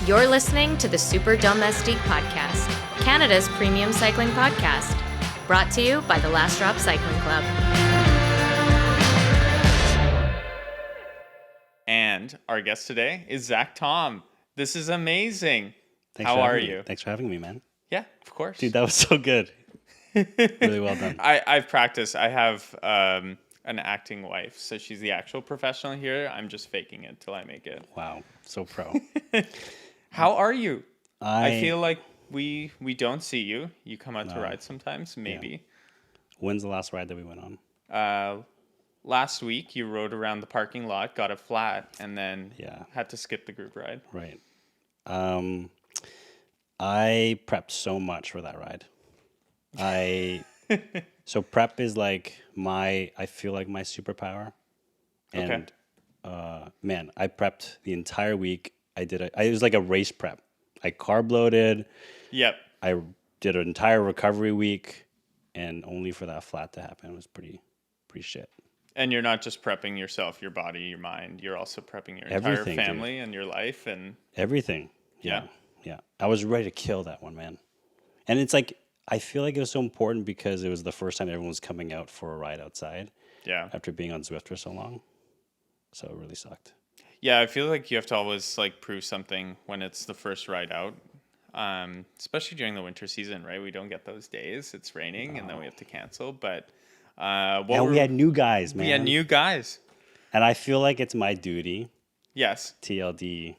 You're listening to the Super Domestique podcast, Canada's premium cycling podcast, brought to you by the Last Drop Cycling Club. And our guest today is Zack Tom. This is amazing. How are you? Thanks for having me, man. Yeah, of course. Dude, that was so good. Really well done. I've practiced. I have an acting wife, so she's the actual professional here. I'm just faking it till I make it. Wow, so pro. How are you? I feel like we don't see you. You come out to ride sometimes, maybe. Yeah. When's the last ride that we went on? Last week you rode around the parking lot, got it flat, and then had to skip the group ride. Right. I prepped so much for that ride. So prep is like I feel like my superpower. And man, I prepped the entire week. It was like a race prep. I carb loaded. Yep. I did an entire recovery week, and only for that flat to happen. It was pretty shit. And you're not just prepping yourself, your body, your mind. You're also prepping your Everything, entire family and your life and everything. Yeah. I was ready to kill that one, man. And it's like I feel like it was so important because it was the first time everyone was coming out for a ride outside. Yeah. After being on Zwift for so long, so it really sucked. Yeah, I feel like you have to always like prove something when it's the first ride out, especially during the winter season, right? We don't get those days. It's raining, and then we have to cancel. But we had new guys, man. We had new guys, and I feel like it's my duty. Yes, TLD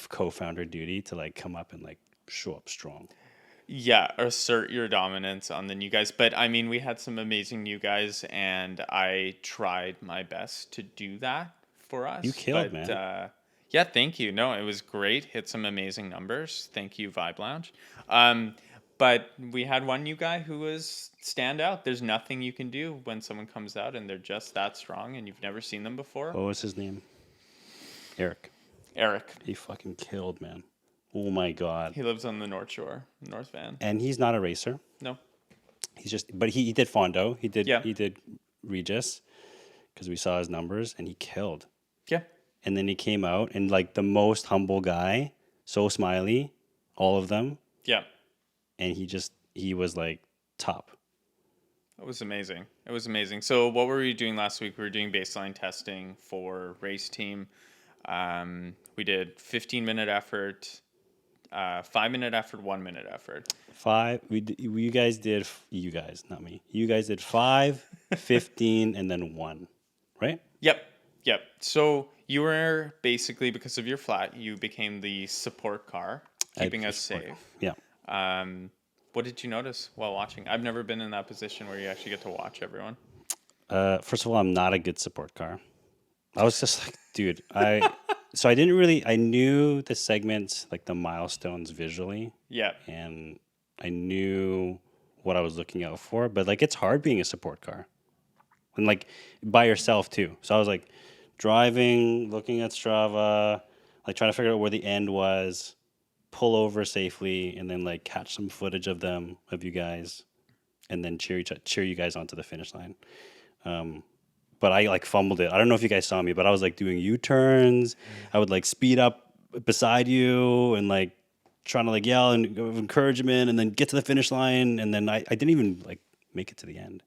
co-founder duty to like come up and like show up strong. Yeah, assert your dominance on the new guys. But I mean, we had some amazing new guys, and I tried my best to do that for us. You killed, man. Yeah, thank you. No, it was great. Hit some amazing numbers. Thank you, Vibe Lounge. But we had one new guy who was stand out. There's nothing you can do when someone comes out and they're just that strong and you've never seen them before. What was his name? Eric. He fucking killed, man. Oh my God. He lives on the North Shore, North Van. And he's not a racer. No. But he did Fondo. He did Regis because we saw his numbers and he killed. Yeah. And then he came out and like the most humble guy, so smiley, all of them. Yeah. And he was like top. It was amazing. So what were we doing last week? We were doing baseline testing for race team. We did 15-minute effort, 5-minute effort, 1-minute effort. You guys, not me. You guys did 5, 15, and then 1, right? Yep. So you were basically, because of your flat, you became the support car, keeping us safe. Yeah. What did you notice while watching? I've never been in that position where you actually get to watch everyone. First of all, I'm not a good support car. I was just like, dude, I knew the segments, like the milestones visually. Yeah. And I knew what I was looking out for, but like it's hard being a support car. And like by yourself too. So I was like driving, looking at Strava, like trying to figure out where the end was, pull over safely, and then like catch some footage of you guys, and then cheer you guys onto the finish line. But I like fumbled it. I don't know if you guys saw me, but I was like doing U-turns. I would like speed up beside you and like trying to like yell and give encouragement and then get to the finish line. And then I didn't even like make it to the end.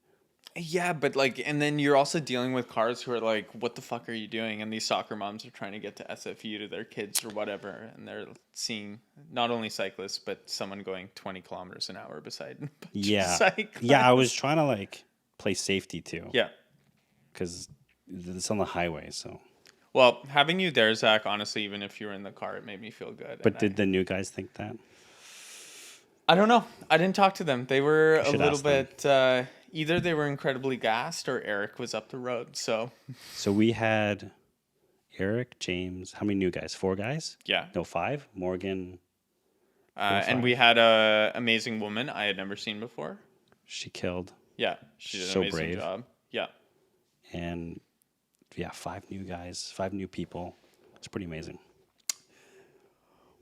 Yeah, but like, and then you're also dealing with cars who are like, what the fuck are you doing? And these soccer moms are trying to get to SFU to their kids or whatever. And they're seeing not only cyclists, but someone going 20 kilometers an hour beside. Yeah, I was trying to like play safety too. Yeah. Because it's on the highway, so. Well, having you there, Zach, honestly, even if you were in the car, it made me feel good. But did the new guys think that? I don't know. I didn't talk to them. They were a little bit... either they were incredibly gassed or Eric was up the road, so... So we had Eric, James... How many new guys? 4 guys? Yeah. No, 5? Morgan... and we had an amazing woman I had never seen before. She killed. Yeah. She did an amazing job. Yeah. And 5 new guys, 5 new people. It's pretty amazing.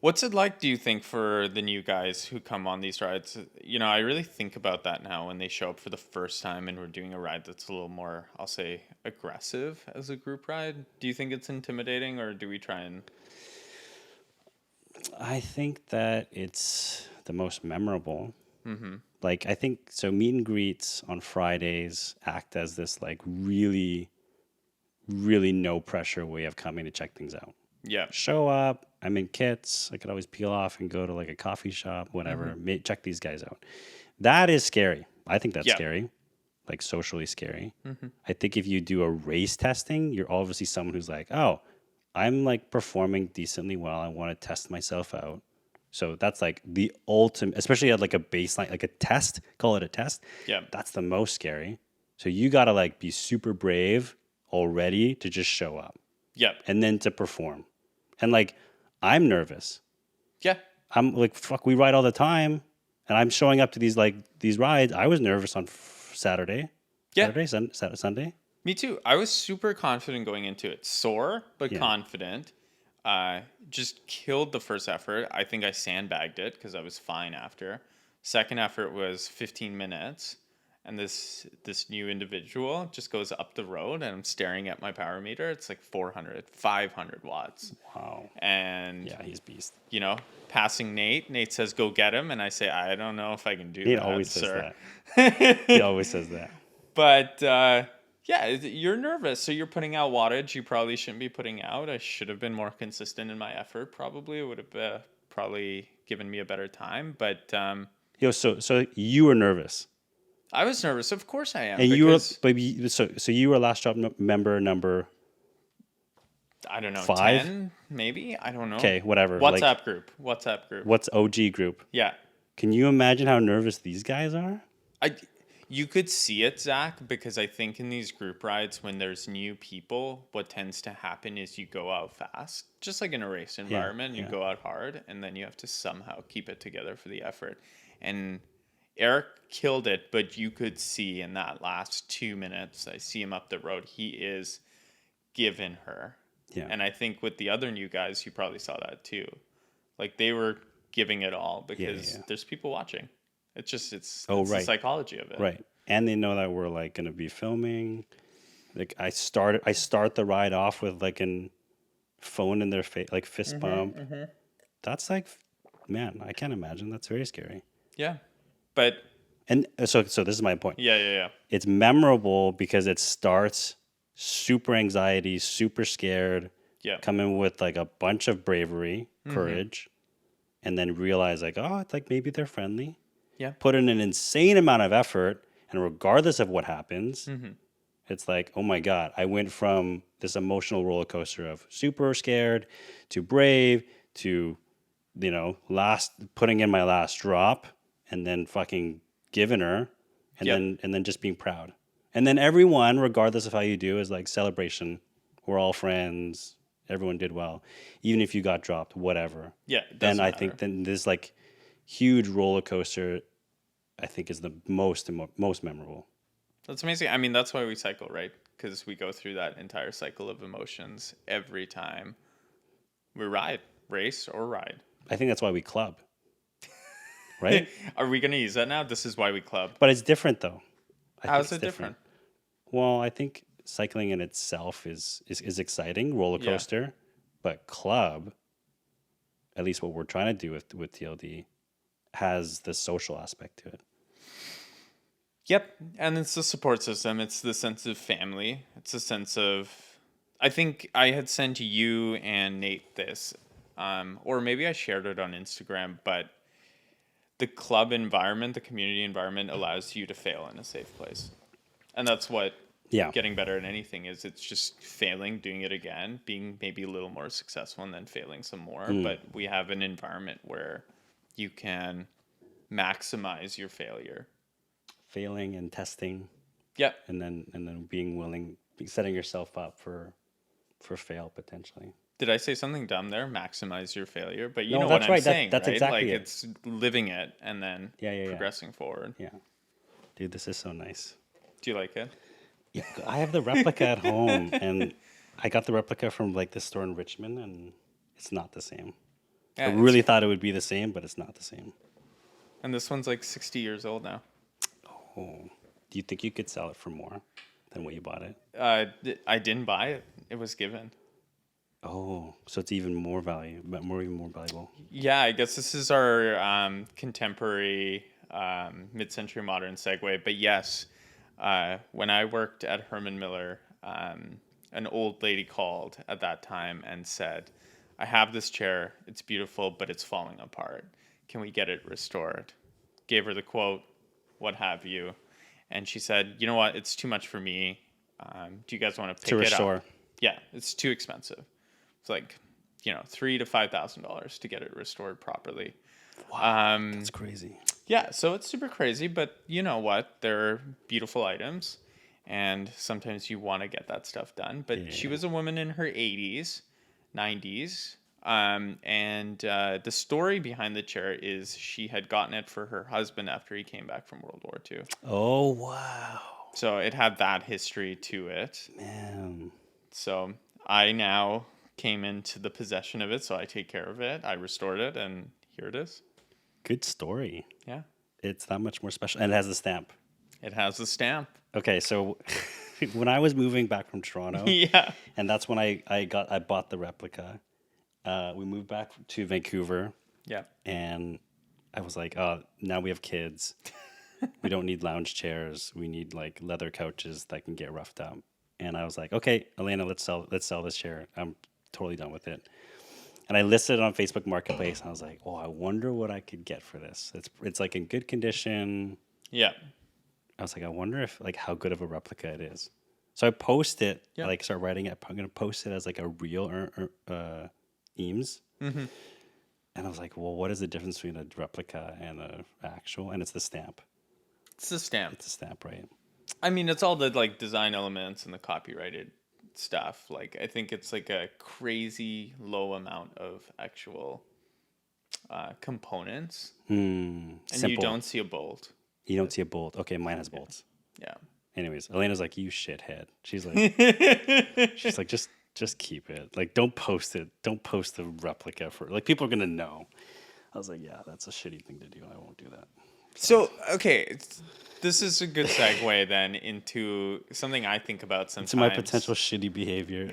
What's it like, do you think, for the new guys who come on these rides? I really think about that now when they show up for the first time and we're doing a ride that's a little more, I'll say, aggressive as a group ride. Do you think it's intimidating, or do we try and... I think that it's the most memorable. Like, I think so. Meet and greets on Fridays act as this like really, really no pressure way of coming to check things out. Yeah. Show up. I'm in kits. I could always peel off and go to like a coffee shop, whatever. Check these guys out. That is scary. I think that's Yeah. scary, like socially scary. I think if you do a race testing, you're obviously someone who's like, oh, I'm like performing decently well. I want to test myself out. So that's like the ultimate, especially at like a baseline, like a test, call it a test. Yeah. That's the most scary. So you got to like be super brave already to just show up Yeah. and then to perform. And like, I'm nervous. Yeah. I'm like, fuck, we ride all the time. And I'm showing up to these rides. I was nervous on Saturday. Yeah. Sunday. Me too. I was super confident going into it. Sore, but confident. Just killed the first effort. I think I sandbagged it because I was fine after. Second effort was 15 minutes. And this new individual just goes up the road, and I'm staring at my power meter. It's like 500 watts. Wow. And, Yeah, he's beast. passing Nate. Nate says, go get him. And I say, I don't know if I can do He that, always sir. says that. He always says that. But you're nervous, so you're putting out wattage you probably shouldn't be putting out. I should have been more consistent in my effort. Probably it would have probably given me a better time. But So you were nervous, I was nervous. Of course I am. and Because you were last drop member number. I don't know, 5? 10 maybe. I don't know. Okay, whatever. WhatsApp group. What's OG group? Yeah. Can you imagine how nervous these guys are? You could see it, Zach, because I think in these group rides, when there's new people, what tends to happen is you go out fast, just like in a race environment. You go out hard, and then you have to somehow keep it together for the effort. And Eric killed it, but you could see in that last 2 minutes, I see him up the road, he is giving her. Yeah. And I think with the other new guys, you probably saw that too. Like, they were giving it all because there's people watching. It's the psychology of it. Right. And they know that we're like going to be filming. Like I start the ride off with like an phone in their face, like fist bump. That's like, man, I can't imagine. That's very scary. Yeah. But and so this is my point. Yeah. It's memorable because it starts super anxiety, super scared. Yeah. Coming with like a bunch of bravery, courage, and then realize like, oh, it's like maybe they're friendly. Yeah. Put in an insane amount of effort, and regardless of what happens, it's like, oh my God, I went from this emotional roller coaster of super scared to brave to, putting in my last drop and then fucking giving her and then just being proud. And then everyone, regardless of how you do, is like celebration. We're all friends. Everyone did well. Even if you got dropped, whatever. Yeah. Then I think this like huge roller coaster, I think, is the most memorable. That's amazing. I mean, that's why we cycle, right? Because we go through that entire cycle of emotions every time we ride, race or ride. I think that's why we club. Right? Are we going to use that now? This is why we club. But it's different, though. How is it different? Well, I think cycling in itself is exciting, roller coaster. But club, at least what we're trying to do with TLD, has the social aspect to it. Yep. And it's the support system. It's the sense of family. It's a sense of... I think I had sent you and Nate this, or maybe I shared it on Instagram, but the club environment, the community environment allows you to fail in a safe place. And that's what getting better at anything is. It's just failing, doing it again, being maybe a little more successful, and then failing some more. But we have an environment where you can maximize your failure. Failing and testing. Yeah. And then being willing, setting yourself up for fail potentially. Did I say something dumb there? Maximize your failure, but you No, know that's what I'm right. saying, That's right? exactly like it. It's living it and then progressing forward. Yeah. Dude, this is so nice. Do you like it? Yeah, I have the replica at home, and I got the replica from like the store in Richmond, and it's not the same. Yeah, I really thought it would be the same, but it's not the same. and this one's like 60 years old now. Oh, do you think you could sell it for more than what you bought it? I didn't buy it. It was given. Oh, so it's even more value, but even more valuable. Yeah, I guess this is our contemporary mid-century modern segue. But yes, when I worked at Herman Miller, an old lady called at that time and said, I have this chair. It's beautiful, but it's falling apart. Can we get it restored? Gave her the quote, what have you. And she said, you know what? It's too much for me. Do you guys want to pick it up? Yeah, it's too expensive. It's like, $3,000 to $5,000 to get it restored properly. Wow, that's crazy. Yeah, so it's super crazy, but you know what? They're beautiful items, and sometimes you want to get that stuff done. But she was a woman in her 80s, 90s, and the story behind the chair is she had gotten it for her husband after he came back from World War II. Oh, wow. So it had that history to it. Man. So I now came into the possession of it, so I take care of it. I restored it, and here it is. Good story. Yeah. It's that much more special. And it has the stamp. It has the stamp. Okay, so when I was moving back from Toronto, Yeah. and that's when I bought the replica. We moved back to Vancouver. Yeah. And I was like, oh, now we have kids. We don't need lounge chairs. We need like leather couches that can get roughed up. And I was like, okay, Elena, let's sell this chair. I'm totally done with it. And I listed it on Facebook Marketplace. And I was like, oh, I wonder what I could get for this. It's like in good condition. Yeah. I was like, I wonder if like how good of a replica it is. So I post it, Yeah. like start writing it. I'm gonna post it as like a real Eames. Mm-hmm. And I was like, well, what is the difference between a replica and an actual? And it's the stamp. It's the stamp. It's a stamp, right? I mean, it's all the like design elements and the copyrighted stuff. Like, I think it's like a crazy low amount of actual components, and Simple. you don't see a bolt. You don't see a bolt. Okay, mine has bolts. Yeah. Anyways, Elena's like, you shithead. She's like, just keep it. Like, don't post it. Don't post the replica for like people are gonna know. I was like, yeah, that's a shitty thing to do. I won't do that. So, okay, this is a good segue then into something I think about sometimes. To my potential shitty behavior.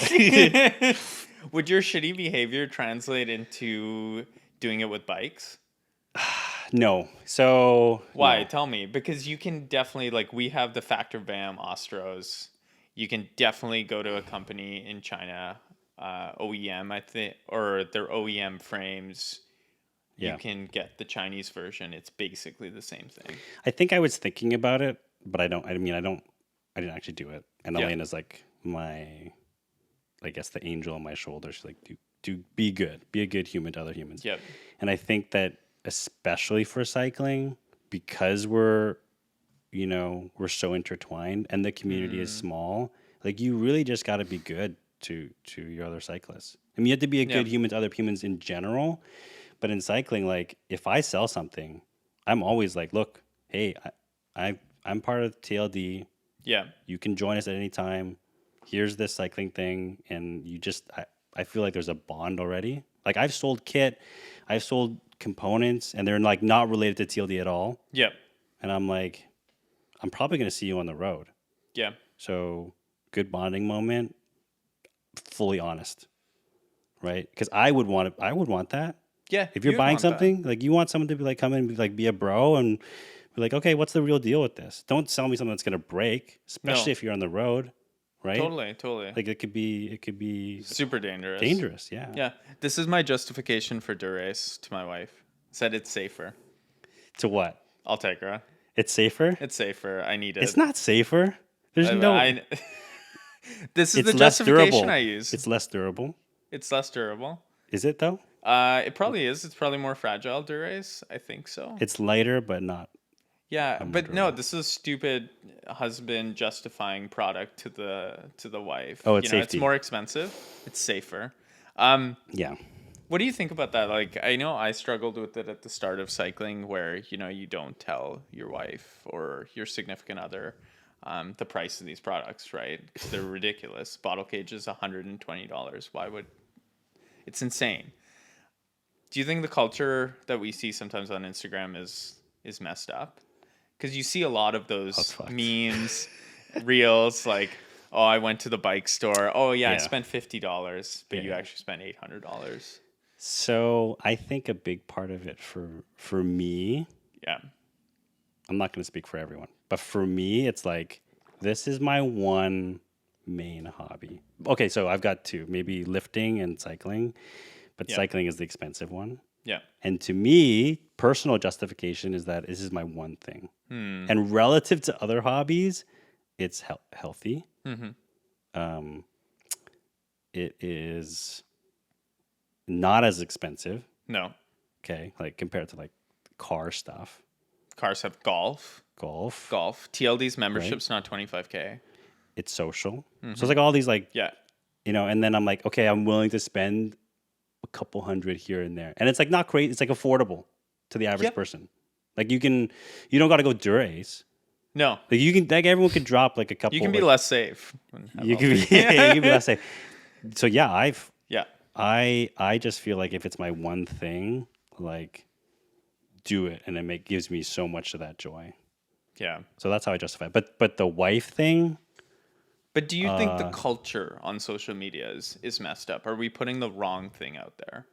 Would your shitty behavior translate into doing it with bikes? No. So why? no. Tell me. Because you can definitely, like, we have the Factor BAM Ostros. You can definitely go to a company in China, OEM, I think, or their OEM frames. Yeah. You can get the Chinese version. It's basically the same thing. I think I was thinking about it, but I didn't actually do it. And Yeah. Elena's like I guess the angel on my shoulder. She's like, do be good. Be a good human to other humans. Yep. And I think that especially for cycling, because we're so intertwined and the community is small, like you really just got to be good to your other cyclists. I mean, you have to be a good human to other humans in general. But in cycling, like if I sell something, I'm always like, look, hey, I'm part of TLD. Yeah. You can join us at any time. Here's this cycling thing. And I feel like there's a bond already. Like I've sold kit, I've sold components, and they're like not related to TLD at all. Yep. And I'm like, I'm probably going to see you on the road. Yeah. So good bonding moment, fully honest, right? Because I would want that. Yeah. If you're buying something, like you want someone to be like come in and be like be a bro and be like, okay, what's the real deal with this? Don't sell me something that's gonna break, especially if you're on the road, right? Totally. Like it could be Super dangerous. dangerous, yeah. Yeah. This is my justification for Dura Ace to my wife. Said it's safer. To what? I'll take her. It's safer? It's safer. I need it. It's not safer. There's this is it's the less justification durable. I use. It's less durable. It's less durable. Is it though? It probably is. It's probably more fragile, Dura Ace. I think so. It's lighter, but not. Yeah, but no, this is stupid husband justifying product to the wife. Oh, it's safety. It's more expensive. It's safer. Yeah. What do you think about that? Like, I know I struggled with it at the start of cycling where, you don't tell your wife or your significant other the price of these products, right? 'Cause they're ridiculous. Bottle cage is $120. Why would... It's insane. Do you think the culture that we see sometimes on Instagram is messed up? Because you see a lot of those memes, reels, like, oh, I went to the bike store. Oh, yeah, I spent $50, but you actually spent $800. So I think a big part of it for me, I'm not going to speak for everyone, but for me, it's like, this is my one main hobby. Okay, so I've got two, maybe lifting and cycling, but cycling is the expensive one. Yeah. And to me, personal justification is that this is my one thing. And relative to other hobbies, it's healthy. It is not as expensive. No. Okay, like compared to like car stuff. Cars have golf. TLD's membership's not $25K. It's social. So it's like all these like, you know, and then I'm like, okay, I'm willing to spend a couple hundred here and there. And it's like not crazy. It's like affordable to the average person. Like you don't got to go Dura Ace. No. Like you can, like everyone could drop like a couple. You can be less safe. You can be, you can be less safe. So yeah, I just feel like if it's my one thing, like do it. And it gives me so much of that joy. Yeah. So that's how I justify it. But the wife thing. But do you think the culture on social media is messed up? Are we putting the wrong thing out there?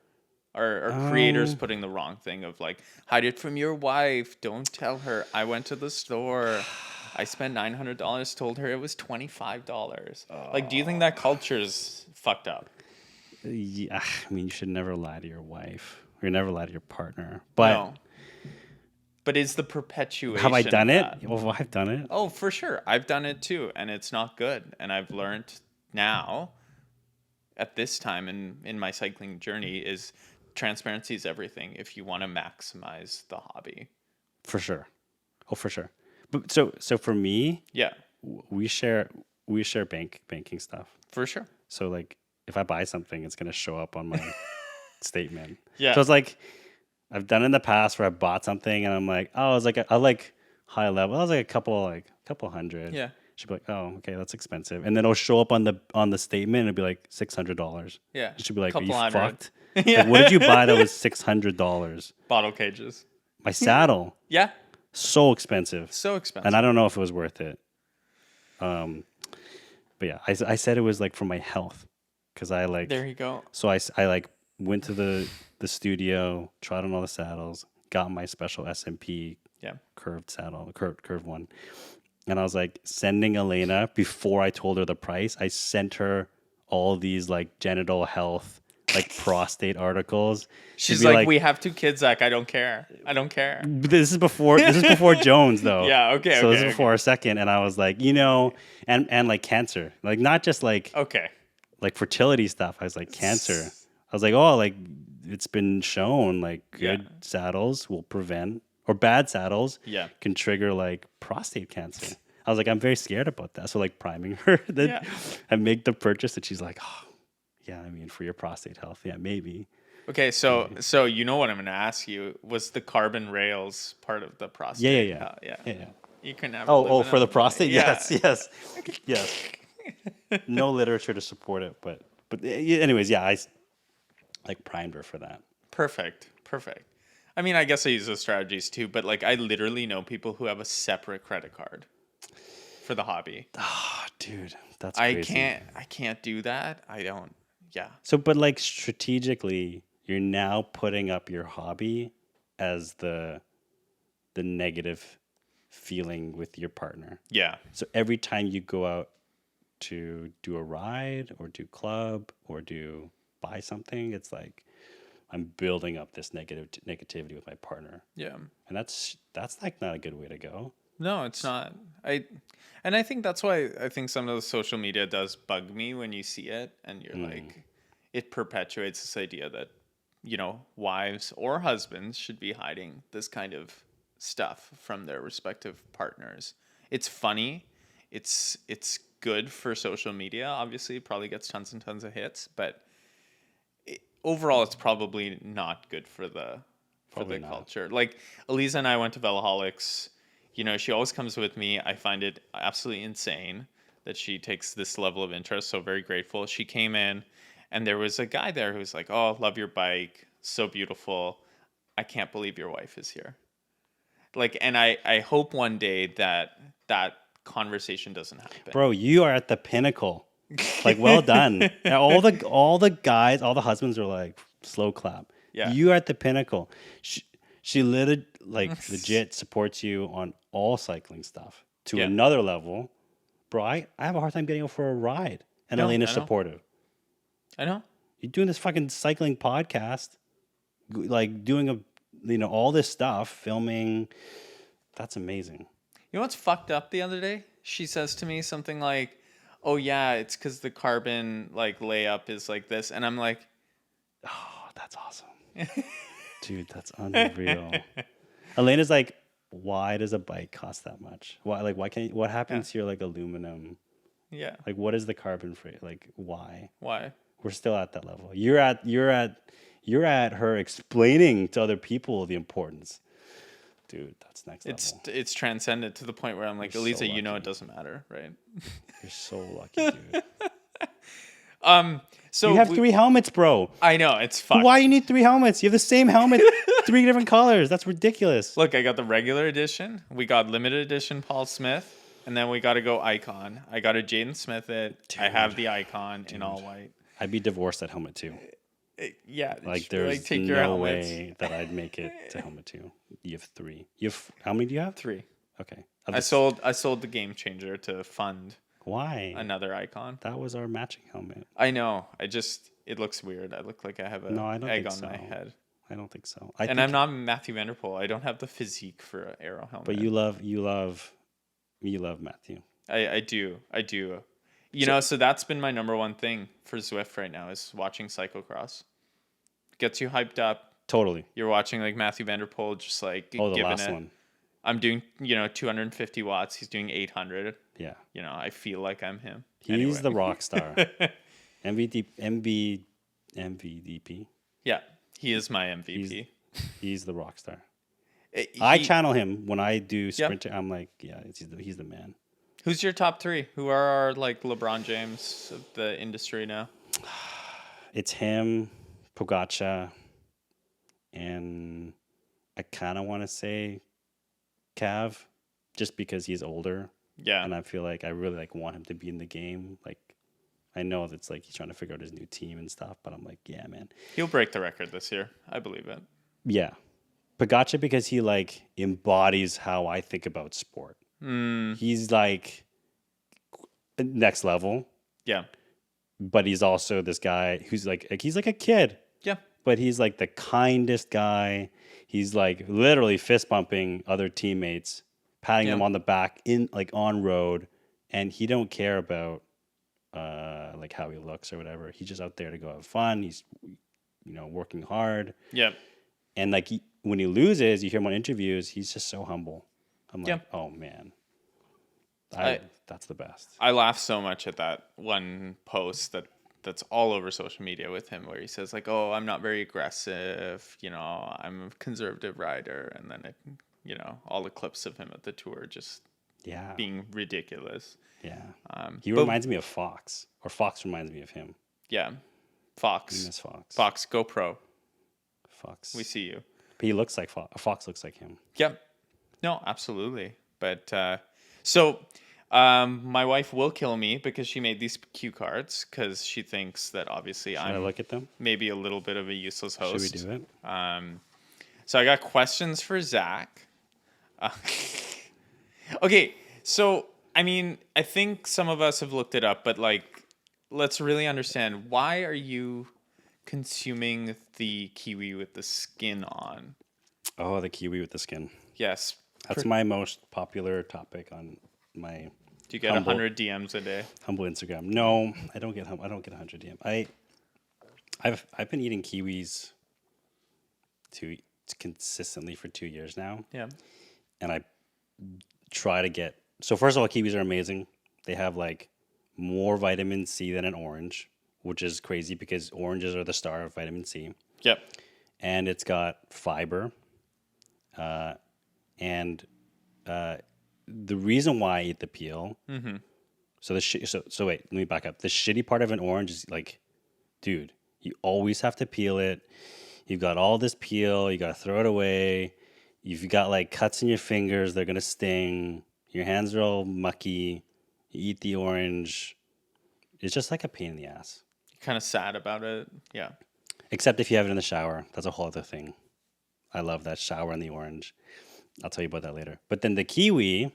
Are creators putting the wrong thing of like, hide it from your wife. Don't tell her. I went to the store. I spent $900, told her it was $25. Like, do you think that culture is fucked up? Yeah, I mean, you should never lie to your wife. Or never lie to your partner. But no. But is the perpetuation have I done it? Well, I've done it. Oh, for sure. I've done it too. And it's not good. And I've learned now at this time in my cycling journey is transparency is everything if you want to maximize the hobby. For sure. Oh, for sure. But so for me, we share banking stuff. For sure. So like if I buy something, it's gonna show up on my statement. Yeah. So it's like I've done it in the past where I bought something and I'm like, oh, it's like I like high level. I was like a couple hundred. Yeah. She'd be like, oh, okay, that's expensive. And then it'll show up on the statement and it'll be like $600. Yeah. She'd be like, are you $200. fucked? Like, what did you buy that was $600? Bottle cages. My saddle. Yeah. So expensive. So expensive. And I don't know if it was worth it. But yeah, I said it was like for my health. Because I like. There you go. So I like went to the studio, tried on all the saddles, got my special SMP curved saddle, curved one. And I was like sending Elena, before I told her the price, I sent her all these like genital health, like prostate articles. She's like, we have 2 kids, Zach. I don't care. This is before Jones though. Yeah, okay. So this is before our second. And I was like, you know, and like cancer. Like not just like like fertility stuff. I was like cancer. I was like, oh, like it's been shown like good saddles will prevent, or bad saddles can trigger like prostate cancer. I was like, I'm very scared about that. So like priming her that I make the purchase, and she's like, oh, yeah, I mean for your prostate health, yeah, maybe. Okay, so you know what I'm going to ask you, was the carbon rails part of the prostate? Yeah. You can have for the prostate? Yes. No literature to support it, but anyways, yeah, I like primed her for that. Perfect. I mean, I guess I use those strategies too, but like I literally know people who have a separate credit card for the hobby. Oh, dude, that's crazy. I can't do that. I don't. Yeah. So, but like strategically, you're now putting up your hobby as the negative feeling with your partner. Yeah. So every time you go out to do a ride or do club or buy something, it's like I'm building up this negativity with my partner. Yeah. And that's like not a good way to go. No, it's not. I think that's why I think some of the social media does bug me when you see it and you're like, it perpetuates this idea that, you know, wives or husbands should be hiding this kind of stuff from their respective partners. It's funny. It's good for social media. Obviously, it probably gets tons and tons of hits, but overall, it's probably not good for the culture. Like Eliza and I went to Velaholics. You know, she always comes with me. I find it absolutely insane that she takes this level of interest. So very grateful. She came in, and there was a guy there who was like, "Oh, love your bike. so beautiful. I can't believe your wife is here. Like, and I hope one day that conversation doesn't happen. Bro, you are at the pinnacle. Like, well done. And all the guys, all the husbands are like, slow clap. Yeah. You are at the pinnacle. She literally, like, legit supports you on all cycling stuff to another level. Bro, I have a hard time getting out for a ride. And Elena's supportive. I know. You're doing this fucking cycling podcast, like doing all this stuff, filming. That's amazing. You know what's fucked up the other day? She says to me something like, "Oh yeah, it's because the carbon like layup is like this," and I'm like, "Oh, that's awesome, dude. That's unreal." Elena's like, "Why does a bike cost that much? Why can't? What happens to your like aluminum? Yeah, like what is the carbon free? Like why? Why? We're still at that level. You're at her explaining to other people the importance." Dude, that's next level. It's transcended to the point where I'm like, Elisa, so it doesn't matter, right? You're so lucky, dude. So you have 3 helmets, bro. I know, it's fucked. Why you need 3 helmets? You have the same helmet, 3 different colors. That's ridiculous. Look, I got the regular edition. We got limited edition Paul Smith, and then we got to go Icon. I got a Jaden Smith it. Dude, I have the Icon in all white. I'd be divorced at helmet 2. Yeah, like there's no way that I'd make it to helmet 2. You have 3. How many do you have? 3. Okay. I sold the Game Changer to fund. Why? Another Icon. That was our matching helmet. I know. It looks weird. I look like I have an egg on my head. I don't think so. I'm not Matthew Van Der Poel. I don't have the physique for an aero helmet. But you love Matthew. I do. So that's been my number one thing for Zwift right now is watching cyclocross. Gets you hyped up. Totally. You're watching like Matthew Van Der Poel just like the last one. I'm doing 250 watts. He's doing 800. Yeah. I feel like I'm him. He's the rock star. MVP. Yeah, he is my MVP. He's the rock star. I channel him when I do sprint. Yep. I'm like, he's the man. Who's your top 3? Who are our like LeBron James of the industry now? It's him, Pogačar, and I kind of want to say Cav, just because he's older. Yeah. And I feel like I really want him to be in the game. Like, I know that's like he's trying to figure out his new team and stuff, but I'm like, yeah, man. He'll break the record this year. I believe it. Yeah. Pogačar because he like embodies how I think about sport. He's like next level. Yeah. But he's also this guy who's he's like a kid. Yeah. But he's like the kindest guy. He's like literally fist bumping other teammates, patting them on the back on road, and he don't care about like how he looks or whatever. He's just out there to go have fun. He's working hard. Yeah. And like when he loses, you hear him on interviews, he's just so humble. I'm like, oh man. That's the best. I laugh so much at that one post that's all over social media with him where he says like, "Oh, I'm not very aggressive, I'm a conservative rider," and then all the clips of him at the tour just being ridiculous. Yeah. He reminds me of Fox, or Fox reminds me of him. Yeah. Fox. I miss Fox. Fox, go pro. Fox. We see you. But he looks like Fox. Fox looks like him. Yep. No, absolutely. But my wife will kill me because she made these cue cards because she thinks that obviously I look at them? Maybe a little bit of a useless host. Should we do it? So I got questions for Zach. Okay, so I mean, I think some of us have looked it up, but like, let's really understand, why are you consuming the kiwi with the skin on? Oh, the kiwi with the skin. Yes. That's my most popular topic on my. Do you get 100 DMs a day? Humble Instagram. No, I don't get 100 DMs. I've been eating kiwis consistently for 2 years now. Yeah. And I try to get. So first of all, kiwis are amazing. They have like more vitamin C than an orange, which is crazy because oranges are the star of vitamin C. Yep. And it's got fiber. And the reason why I eat the peel. Mm-hmm. So wait, let me back up. The shitty part of an orange is like, dude, you always have to peel it. You've got all this peel. You got to throw it away. You've got like cuts in your fingers. They're going to sting. Your hands are all mucky. You eat the orange. It's just like a pain in the ass. Kind of sad about it. Yeah. Except if you have it in the shower. That's a whole other thing. I love that shower and the orange. I'll tell you about that later. But then the kiwi,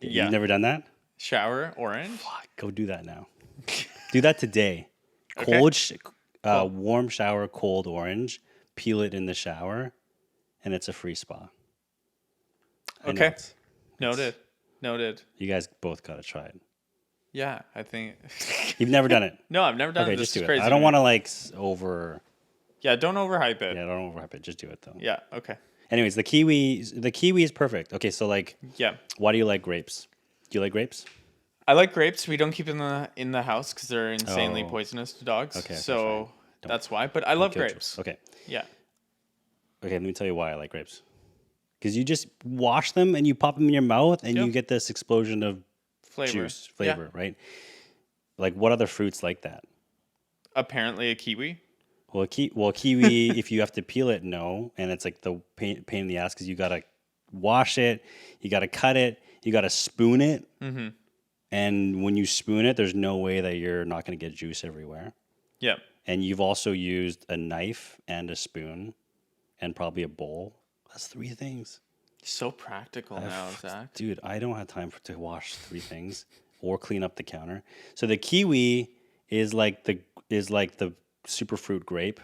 you've never done that? Shower, orange? Fuck, go do that now. Do that today. Okay. Warm shower, cold orange. Peel it in the shower, and it's a free spa. Okay. Noted. You guys both got to try it. Yeah, I think. You've never done it? No, I've never done Okay, it. This just do is it. crazy. I don't want to like over... Yeah, don't overhype it. Yeah, don't overhype it. Just do it, though. Yeah, okay. Anyways, the kiwi is perfect. Okay, so like... Yeah. Why do you like grapes? Do you like grapes? I like grapes. We don't keep them in the house because they're insanely Oh. poisonous to dogs. Okay, so fine. that's why. But I love Kill grapes. chips. Okay. Yeah. Okay, let me tell you why I like grapes. Because you just wash them and you pop them in your mouth and you get this explosion of flavor, right? Like, what other fruits like that? Apparently a kiwi. Well, kiwi, if you have to peel it, no. And it's like the pain in the ass because you got to wash it, you got to cut it, you got to spoon it. Mm-hmm. And when you spoon it, there's no way that you're not going to get juice everywhere. Yeah. And you've also used a knife and a spoon and probably a bowl. That's 3 things. So practical now, Zach. Dude, I don't have time to wash 3 things or clean up the counter. So the kiwi is like the superfruit grape.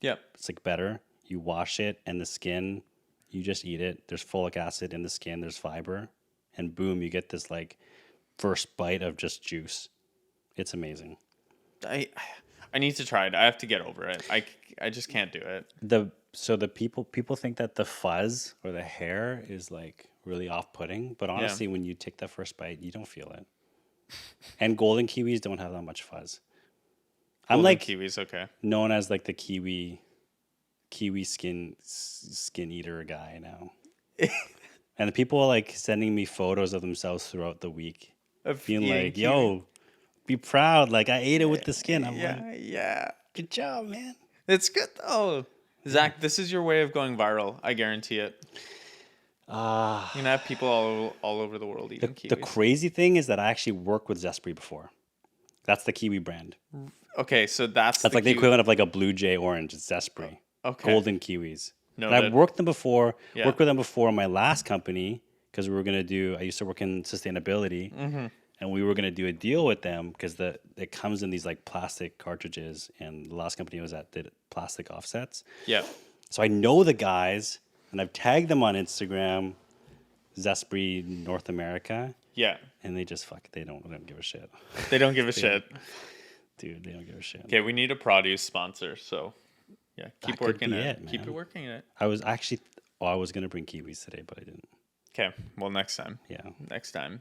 Yep. It's like better. You wash it and the skin, you just eat it. There's folic acid in the skin, there's fiber, and boom, you get this like first bite of just juice. It's amazing. I need to try it. I have to get over it. I just can't do it. The people think that the fuzz or the hair is like really off-putting, but honestly, when you take that first bite, you don't feel it. And golden kiwis don't have that much fuzz. I'm like kiwis, okay. known as like the kiwi skin eater guy now. And the people are like sending me photos of themselves throughout the week, being like, kiwi. "Yo, be proud! Like I ate it with the skin." I'm Yeah, like, yeah. "Good job, man." It's good though. Zach, this is your way of going viral. I guarantee it. You're gonna have people all over the world eating kiwis. The crazy thing is that I actually worked with Zespri before. That's the Kiwi brand. Okay, so that's like the equivalent of like a Blue Jay orange. It's Zespri. Okay. Golden kiwis. Noted. And I've worked them before. Yeah. Worked with them before in my last company because we were gonna do. I used to work in sustainability, and we were gonna do a deal with them because it comes in these like plastic cartridges, and the last company I was at did plastic offsets. Yeah. So I know the guys, and I've tagged them on Instagram, Zespri North America. Yeah. And they just they don't give a shit. They don't give a shit. Dude, they don't give a shit. Okay, we need a produce sponsor, so yeah, keep That could working be it. it, Keep man. it working it. I was actually I was gonna bring kiwis today, but I didn't. Okay, well next time. Yeah. Next time.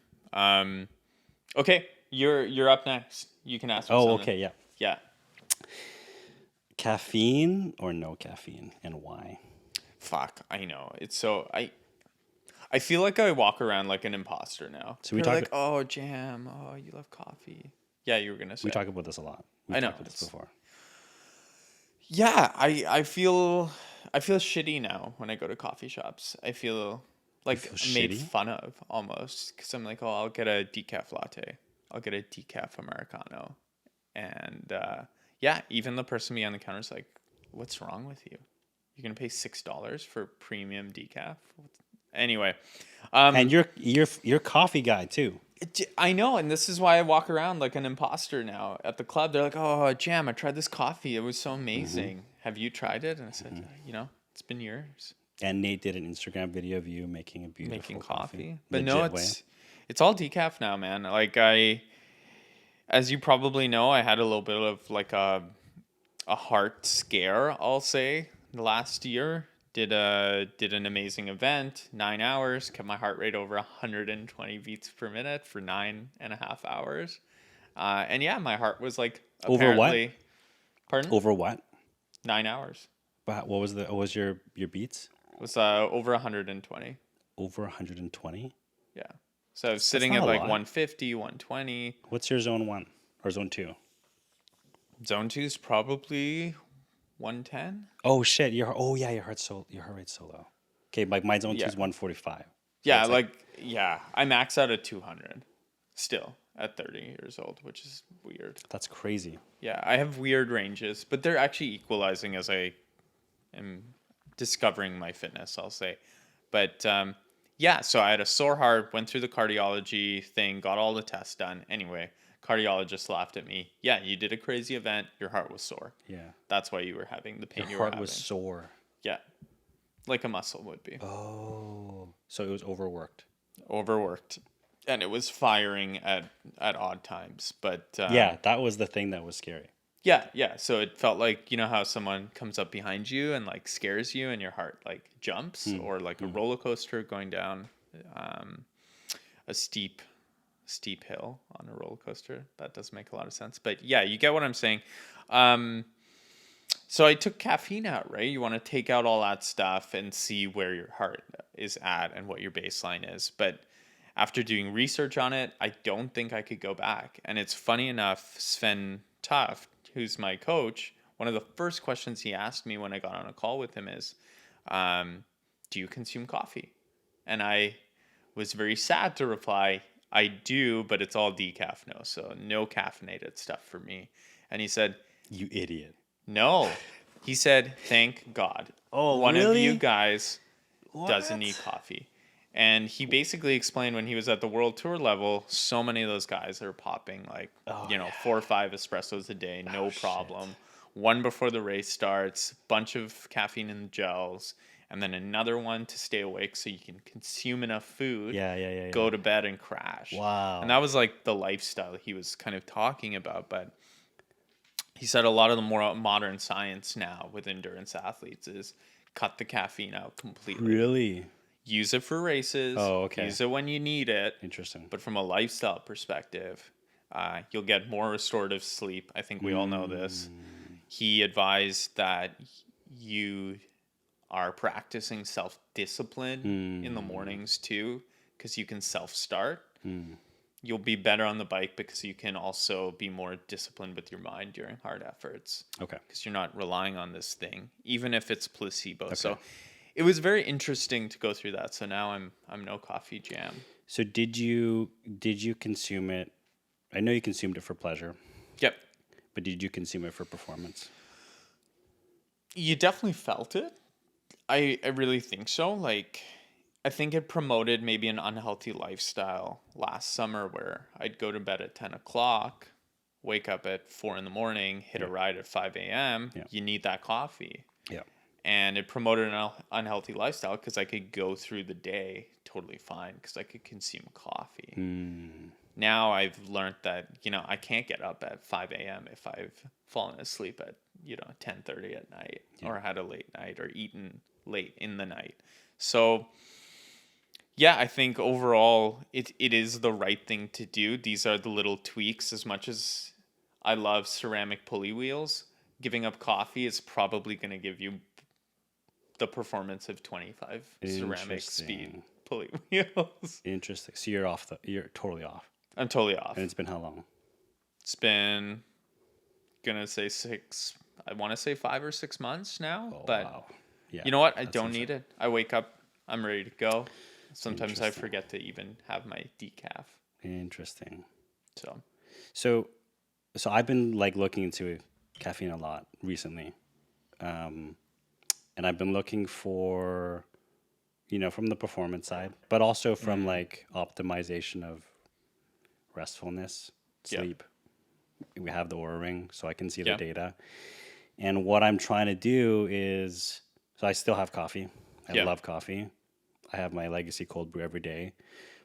Okay, you're up next. You can ask me Oh, something. okay, yeah. Yeah. Caffeine or no caffeine, and why? Fuck, I know. It's so I feel like I walk around like an imposter now. So we They're talk- like, oh, Jam, oh, you love coffee. Yeah, you were gonna say. We talk about this a lot. I know, talked about this before. Yeah, I feel shitty now when I go to coffee shops. I feel like feel made shitty? fun of almost because I'm like, oh, I'll get a decaf latte, I'll get a decaf americano, and yeah, even the person behind the counter is like, what's wrong with you? You're gonna pay $6 for premium decaf? Anyway, And you're coffee guy too. I know, and this is why I walk around like an imposter now at the club. They're like, "Oh, Jam, I tried this coffee. It was so amazing. Have you tried it?" And I said, it's been years And Nate did an Instagram video of you making a beautiful coffee. But Legit no, way. it's all decaf now, man. Like as you probably know, I had a little bit of like a heart scare, I'll say, last year. Did an amazing event, 9 hours, kept my heart rate over 120 beats per minute for 9.5 hours. And yeah, my heart was like Over what? apparently- Pardon? Over what? 9 hours. What was your beats? It was over 120. Over 120? Yeah. So I was sitting not at a like lot. 150, 120. What's your zone 1 or zone 2? Zone 2 is probably 110. Oh shit! Your heart rate's so low. Okay, like my zone 2 is Yeah. 145. Yeah, It's I max out at 200 still at 30 years old, which is weird. that's crazy. Yeah, I have weird ranges, but they're actually equalizing as I am discovering my fitness, I'll say. But yeah, so I had a sore heart, went through the cardiology thing, got all the tests done. Anyway, cardiologist laughed at me. Yeah, you did a crazy event. Your heart was sore. Yeah, That's why you were having the pain your you were heart having. was sore. Yeah, like a muscle would be. Oh, so it was overworked. Overworked. And it was firing at odd times. But Yeah, that was the thing that was scary. yeah. So it felt like, you know how someone comes up behind you and like scares you and your heart like jumps, or like a roller coaster going down a steep hill on a roller coaster. That does make a lot of sense. But yeah, you get what I'm saying. So I took caffeine out, right? You want to take out all that stuff and see where your heart is at and what your baseline is. But after doing research on it, I don't think I could go back. And it's funny enough, Sven Tuft, who's my coach, one of the first questions he asked me when I got on a call with him is, do you consume coffee? And I was very sad to reply, I do, but it's all decaf no. So no caffeinated stuff for me. And he said, You idiot. no. He said, thank God. Oh, One of really? you guys doesn't What? need coffee. And he basically explained when he was at the world tour level, so many of those guys are popping 4 or 5 espressos a day, no problem. Shit. One before the race starts, bunch of caffeine in the gels, and then another one to stay awake so you can consume enough food, Yeah. go to bed and crash. Wow. And that was like the lifestyle he was kind of talking about. But he said a lot of the more modern science now with endurance athletes is cut the caffeine out completely. Really? Use it for races. Oh, okay. Use it when you need it. Interesting. But from a lifestyle perspective, you'll get more restorative sleep. I think we all know this. He advised that you are practicing self-discipline in the mornings too, because you can self-start. You'll be better on the bike because you can also be more disciplined with your mind during hard efforts. Okay. Because you're not relying on this thing, even if it's placebo. Okay. So it was very interesting to go through that. So now I'm no coffee jam. So did you consume it? I know you consumed it for pleasure. Yep. But did you consume it for performance? You definitely felt it. I really think so. Like, I think it promoted maybe an unhealthy lifestyle last summer where I'd go to bed at 10 o'clock, wake up at 4 in the morning, hit a ride at 5 a.m. Yeah. You need that coffee. Yeah. And it promoted an unhealthy lifestyle because I could go through the day totally fine because I could consume coffee. Now I've learned that, I can't get up at 5 a.m. if I've fallen asleep at, 10:30 at night or had a late night or eaten late in the night. So, yeah, I think overall it is the right thing to do. These are the little tweaks. As much as I love ceramic pulley wheels, giving up coffee is probably going to give you the performance of 25 ceramic speed pulley wheels. Interesting. So you're totally off. I'm totally off. And it's been how long? It's been, gonna say 5 or 6 months now. Oh, but wow. Yeah, you know what? I don't need it. I wake up, I'm ready to go. Sometimes I Interesting. forget to even have my decaf. Interesting. So So I've been looking into caffeine a lot recently. And I've been looking for, from the performance side, but also from optimization of restfulness, sleep. We have the Oura Ring, so I can see the data. And what I'm trying to do is, so I still have coffee. I love coffee. I have my Legacy cold brew every day.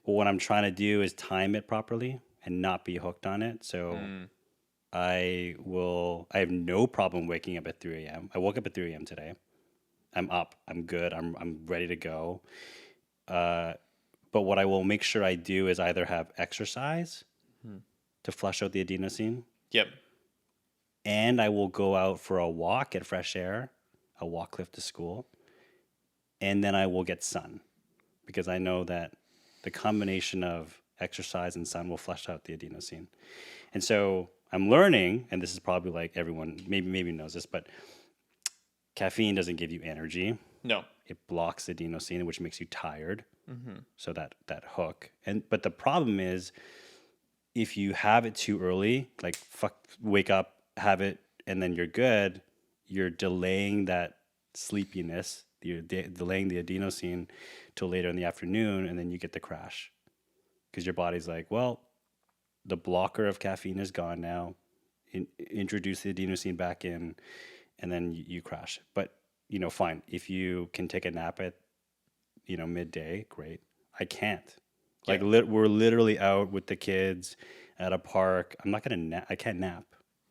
But what I'm trying to do is time it properly and not be hooked on it. So I have no problem waking up at 3 a.m. I woke up at 3 a.m. today. I'm up. I'm good. I'm ready to go. But what I will make sure I do is either have exercise to flush out the adenosine. Yep. And I will go out for a walk, get fresh air. I'll walk Cliff to school. And then I will get sun. Because I know that the combination of exercise and sun will flush out the adenosine. And so I'm learning, and this is probably everyone maybe knows this, but caffeine doesn't give you energy. No. It blocks the adenosine, which makes you tired. So that hook. But the problem is, if you have it too early, like wake up, have it, and then you're good, you're delaying that sleepiness. You're delaying the adenosine till later in the afternoon, and then you get the crash. Because your body's like, well, the blocker of caffeine is gone now. Introduce the adenosine back in, and then you crash. But, fine. If you can take a nap at, midday, great. I can't. Like, we're literally out with the kids at a park. I'm not going to I can't nap.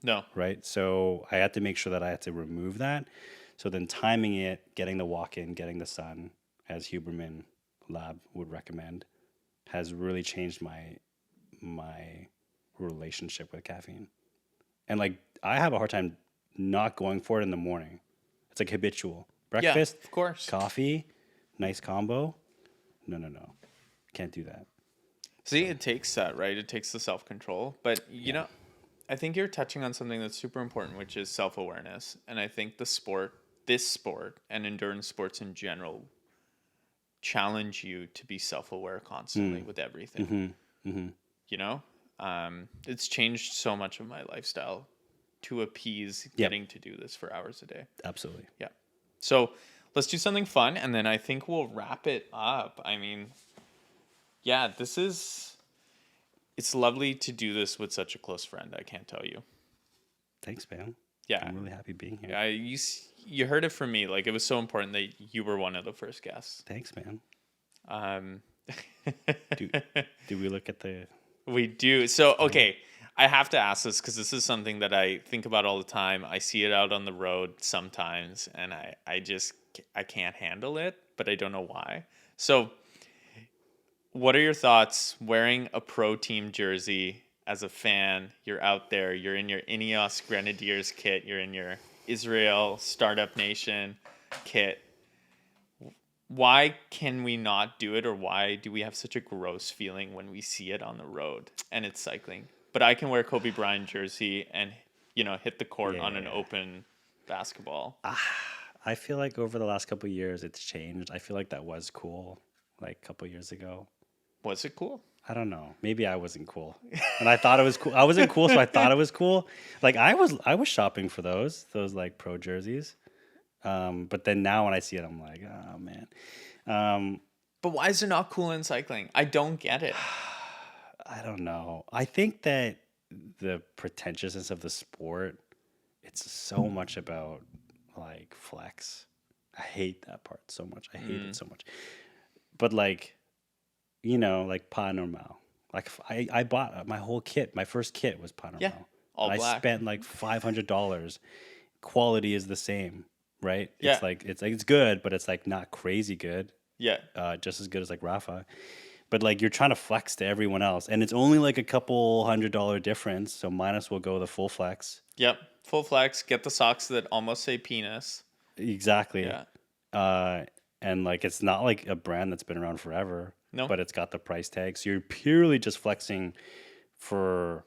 No. Right? So I had to make sure that I had to remove that. So then timing it, getting the walk in, getting the sun, as Huberman Lab would recommend, has really changed my relationship with caffeine. And like, I have a hard time not going for it in the morning. It's like habitual. Breakfast, of course. coffee, nice combo. No. Can't do that. See, it takes that, right? It takes the self-control. But, I think you're touching on something that's super important, which is self-awareness. And I think this sport, and endurance sports in general, challenge you to be self-aware constantly with everything. It's changed so much of my lifestyle to appease getting to do this for hours a day. Absolutely. Yeah. So let's do something fun, and then I think we'll wrap it up. I mean, yeah, it's lovely to do this with such a close friend, I can't tell you. Thanks, man. Yeah. I'm really happy being here. Yeah, you heard it from me. Like, it was so important that you were one of the first guests. Thanks, man. Do we look at the... We do. So, okay, I have to ask this because this is something that I think about all the time. I see it out on the road sometimes, and I can't handle it, but I don't know why. So, what are your thoughts wearing a pro team jersey as a fan? You're out there, you're in your Ineos Grenadiers kit, you're in your Israel Startup Nation kit. Why can we not do it, or why do we have such a gross feeling when we see it on the road and it's cycling? But I can wear Kobe Bryant jersey and, hit the court on an open basketball. I feel like over the last couple of years, it's changed. I feel like that was cool, like a couple of years ago. Was it cool? I don't know. Maybe I wasn't cool, and I thought it was cool. I wasn't cool, so I thought it was cool. Like I was shopping for those like pro jerseys, but then now when I see it, I'm like, oh man. But why is it not cool in cycling? I don't get it. I don't know. I think that the pretentiousness of the sport, it's so much about like flex. I hate that part so much. I hate it so much. But like, like pas normal. Like I bought my whole kit. My first kit was pas normal. Yeah, all black. I spent like $500. Quality is the same, right? Yeah. It's like it's good, but it's like not crazy good. Yeah. Just as good as like Rafa. But like you're trying to flex to everyone else, and it's only like a couple $100 difference. So might as well go the full flex. Yep, full flex. Get the socks that almost say penis. Exactly. Yeah. And like it's not like a brand that's been around forever. No. But it's got the price tag, so you're purely just flexing because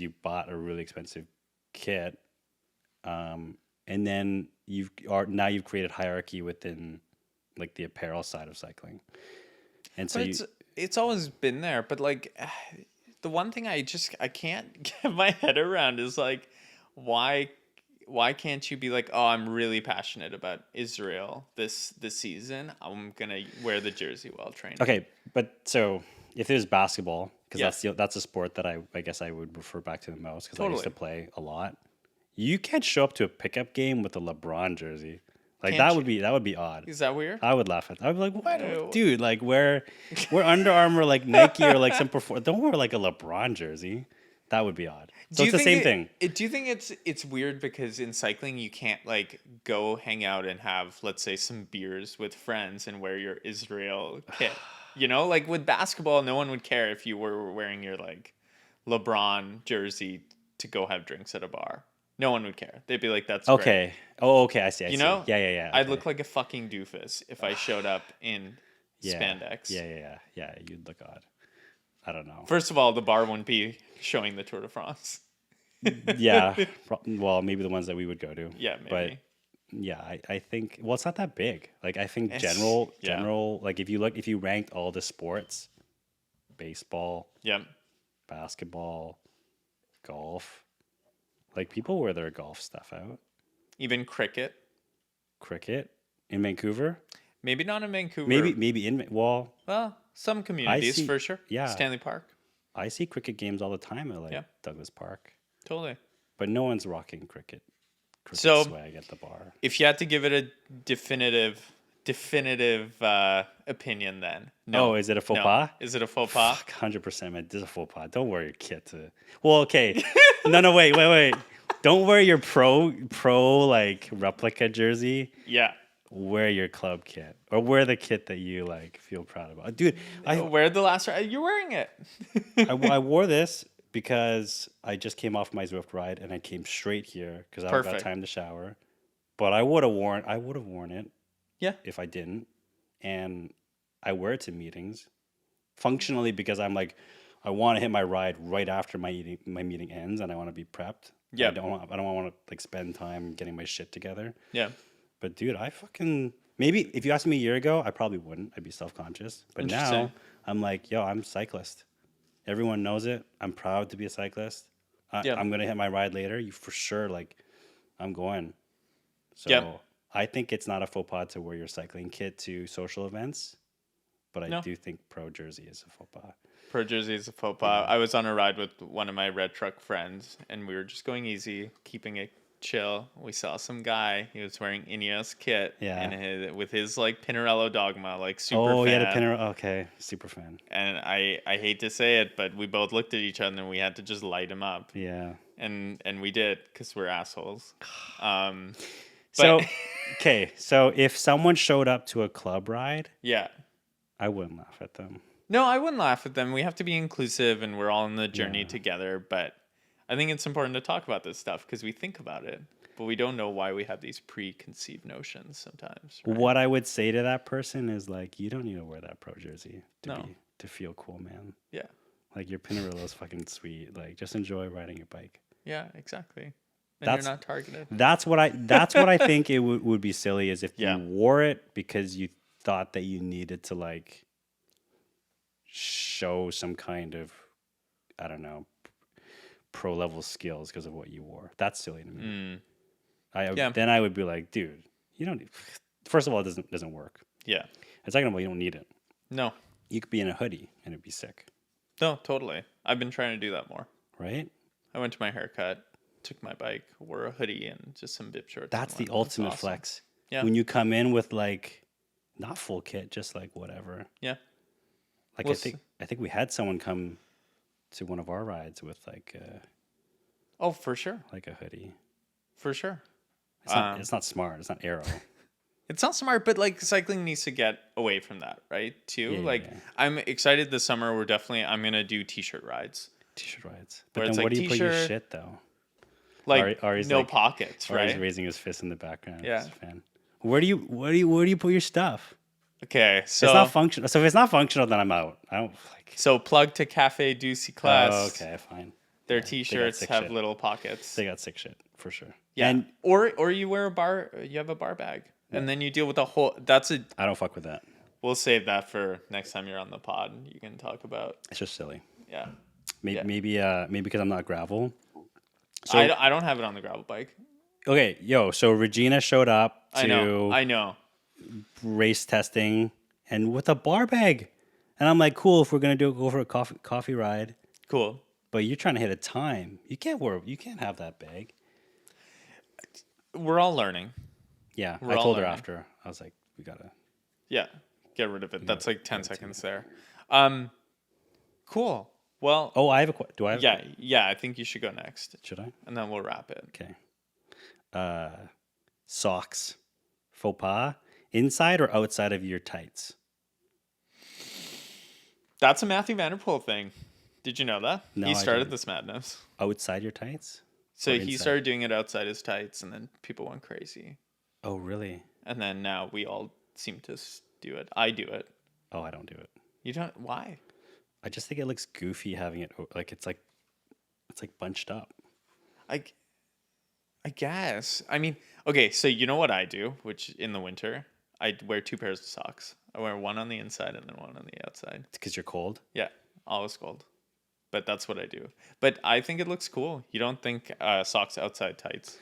you bought a really expensive kit, and then you've created hierarchy within like the apparel side of cycling. And so it's always been there, but like the one thing I can't get my head around is like why can't you be like, oh, I'm really passionate about Israel this season, I'm gonna wear the jersey while training. Okay, but so if there's basketball, because that's a sport that I guess I would refer back to the most because I used to play a lot. You can't show up to a pickup game with a LeBron jersey. Like that would be odd. Is that weird? I would laugh at that. I'd be like, what, dude? Like wear Under Armour, like Nike or like some don't wear like a LeBron jersey. That would be odd. So it's the same thing. Do you think it's weird because in cycling you can't like go hang out and have, let's say, some beers with friends and wear your Israel kit? Like with basketball, no one would care if you were wearing your like LeBron jersey to go have drinks at a bar. No one would care. They'd be like, "That's okay." Great. Oh, okay. I see. Yeah. Okay. I'd look like a fucking doofus if I showed up in spandex. Yeah. You'd look odd. I don't know. First of all, the bar wouldn't be showing the Tour de France. Yeah. Well, maybe the ones that we would go to. Yeah, maybe. Yeah, I think, well, it's not that big. Like, I think It's- general, yeah. general, like, if you ranked all the sports, baseball, Yeah. basketball, golf, like, people wear their golf stuff out. Even cricket. Cricket in Vancouver, Maybe not in Vancouver. maybe well, Well, some communities see- for sure. yeah. Stanley Park. I see cricket games all the time at like Yeah. Douglas Park, Totally. but no one's rocking cricket So- swag at the bar. If you had to give it a definitive opinion, then no. Oh, is it a faux No. pas? Is it a faux pas? 100%, man. This is a faux pas. Don't wear your kit to. Well, okay. no, wait. Don't wear your pro like replica jersey. Yeah. Wear your club kit or wear the kit that you like feel proud about, dude. Where the last ride? You're wearing it. I wore this because I just came off my Zwift ride and I came straight here because I don't got Perfect. time to shower. But I would have worn it. Yeah. If I didn't, and I wear it to meetings, functionally because I'm like, I want to hit my ride right after my meeting ends, and I want to be prepped. Yeah. I don't want to like spend time getting my shit together. Yeah. But dude, I fucking maybe if you asked me a year ago, I probably wouldn't. I'd be self-conscious. But now Interesting. I'm like, yo, I'm a cyclist. Everyone knows it. I'm proud to be a cyclist. Yeah. I'm gonna hit my ride later. You for sure like, I'm going. So Yeah. I think it's not a faux pas to wear your cycling kit to social events, but I No. do think pro jersey is a faux pas. Pro jersey is a faux pas. I was on a ride with one of my red truck friends, and we were just going easy, keeping it chill. We saw some guy. He was wearing Ineos kit, Yeah. and with his like Pinarello dogma, like super Oh, fan. yeah, the pinner. Okay, super fan. And I hate to say it, but we both looked at each other and we had to just light him up, Yeah. and we did because we're assholes. So, But- okay, so if someone showed up to a club ride, Yeah. I wouldn't laugh at them. No, I wouldn't laugh at them. We have to be inclusive, and we're all in the journey Yeah. together. But I think it's important to talk about this stuff because we think about it, but we don't know why we have these preconceived notions sometimes. Right? What I would say to that person is like, you don't need to wear that pro jersey No. to feel cool, man. Yeah. Like your Pinarello's fucking sweet. Like just enjoy riding your bike. Yeah, exactly. And That's- you're not targeted. That's what I think it would be silly is if Yeah. you wore it because you thought that you needed to like show some kind of, I don't know, pro level skills because of what you wore. That's silly to me. Yeah. Then I would be like, dude, you don't need, first of all, it doesn't work. Yeah. And second of all, you don't need it. No. You could be in a hoodie and it'd be sick, No, totally. I've been trying to do that more. right? I went to my haircut, took my bike, wore a hoodie and just some bip shorts. That's and the went. ultimate awesome. flex. Yeah. When you come in with like not full kit, just like whatever. Yeah. Like We'll I think we had someone come to one of our rides with like Oh, for sure. a hoodie. For sure. It's not smart. It's not arrow. It's not smart, but like cycling needs to get away from that, right? Too. Yeah, like yeah. I'm excited this summer. I'm gonna do t-shirt rides. T-shirt rides. Where But it's then where like do you put your t-shirt, shit though? Like Ari's no like- pockets, Or he's right? raising his fist in the background. Yeah. He's a fan. Where do you put your stuff? Okay, so It's not functional. So if it's not functional, then I'm out. I don't like. so plug to Cafe Ducey class. Oh, okay, fine. Their Yeah, they got t-shirts sick have shit. little pockets. They got sick shit for sure. Yeah, And or you wear a bar. You have a bar bag, and then you deal with the whole. I don't fuck with that. We'll save that for next time you're on the pod. You can talk about. It's just silly. Yeah. Maybe Yeah. maybe because I'm not gravel. So I don't have it on the gravel bike. okay, so Regina showed up I to know. race testing and with a bar bag, and I'm like, cool. If we're gonna go for a coffee ride, Cool. but you're trying to hit a time. You can't have that bag. We're all learning. Yeah, We're I all told her learning. after. I was like, we gotta. Yeah. Get rid of it. That's like 10 seconds there. Cool. Well, Oh, I have a question. Do I? Have yeah, I think you should go next. Should I? And then we'll wrap it. Okay. Socks. Faux pas. Inside or outside of your tights? That's a Matthew Vanderpool thing. Did you know that? No, He I started didn't. this madness. Outside your tights? So Or he inside? started doing it outside his tights, and then people went crazy. Oh, really? And then now we all seem to do it. I do it. Oh, I don't do it. You don't? Why? I just think it looks goofy having it like it's like bunched up. I guess. I mean, okay, so you know what I do, which in the winter, I wear 2 pairs of socks. I wear one on the inside and then one on the outside. It's because you're cold. Yeah, always cold. But that's what I do. But I think it looks cool. You don't think socks outside tights?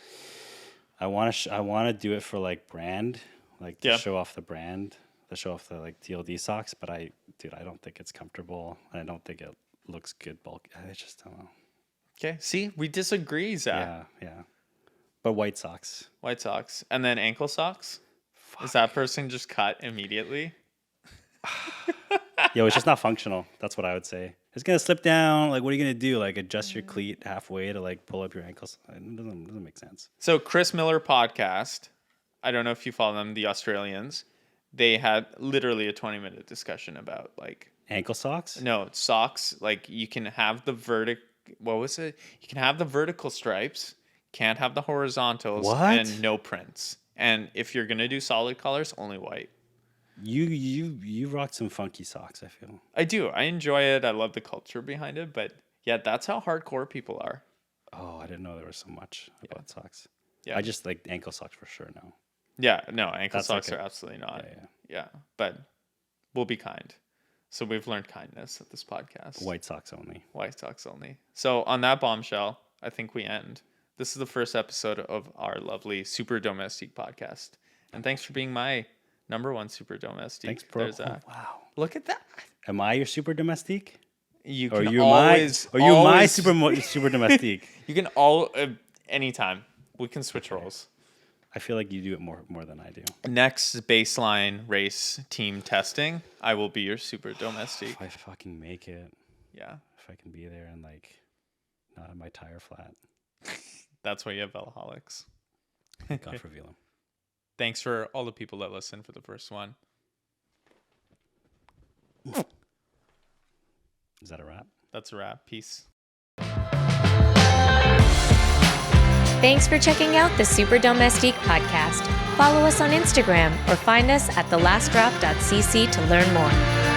I want to. I want to do it for like brand, like to Yeah. show off the brand, to show off the like TLD socks. But I don't think it's comfortable. And I don't think it looks good bulk. I just don't know. Okay, see, we disagree, Zach. Yeah. But white socks. White socks. And then ankle socks? Is that person just cut immediately? Yo, it's just not functional. That's what I would say. It's gonna slip down. Like, what are you gonna do? Like, adjust your cleat halfway to like pull up your ankles? It doesn't make sense. So Chris Miller podcast, I don't know if you follow them, the Australians, they had literally a 20-minute discussion about like Ankle socks? no socks. Like you can have the what was it? You can have the vertical stripes, can't have the horizontals, What? and no prints. And if you're gonna do solid colors, only white. You rocked some funky socks, I feel. I do. I enjoy it. I love the culture behind it. But yeah, that's how hardcore people are. Oh, I didn't know there was so much about socks. Yeah. I just like ankle socks for sure now. Yeah, no, ankle That's socks okay. are absolutely not. Yeah. Yeah, but we'll be kind. So we've learned kindness at this podcast. White socks only. White socks only. So on that bombshell, I think we end. This is the first episode of our lovely Super Domestique podcast. And thanks for being my number 1 Super Domestique. Thanks, bro. There's that. Oh, wow. Look at that. Am I your super domestique? You Or can you always. my? Are you my always- super domestique? You can anytime. We can switch roles. I feel like you do it more than I do. Next baseline race team testing, I will be your Super Domestique. If I fucking make it, Yeah. if I can be there and like not have my tire flat, That's why you have Velaholics. God reveal him. Thanks for all the people that listened for the first one. Is that a wrap? That's a wrap. Peace. Thanks for checking out the Super Domestique podcast. Follow us on Instagram or find us at thelastdrop.cc to learn more.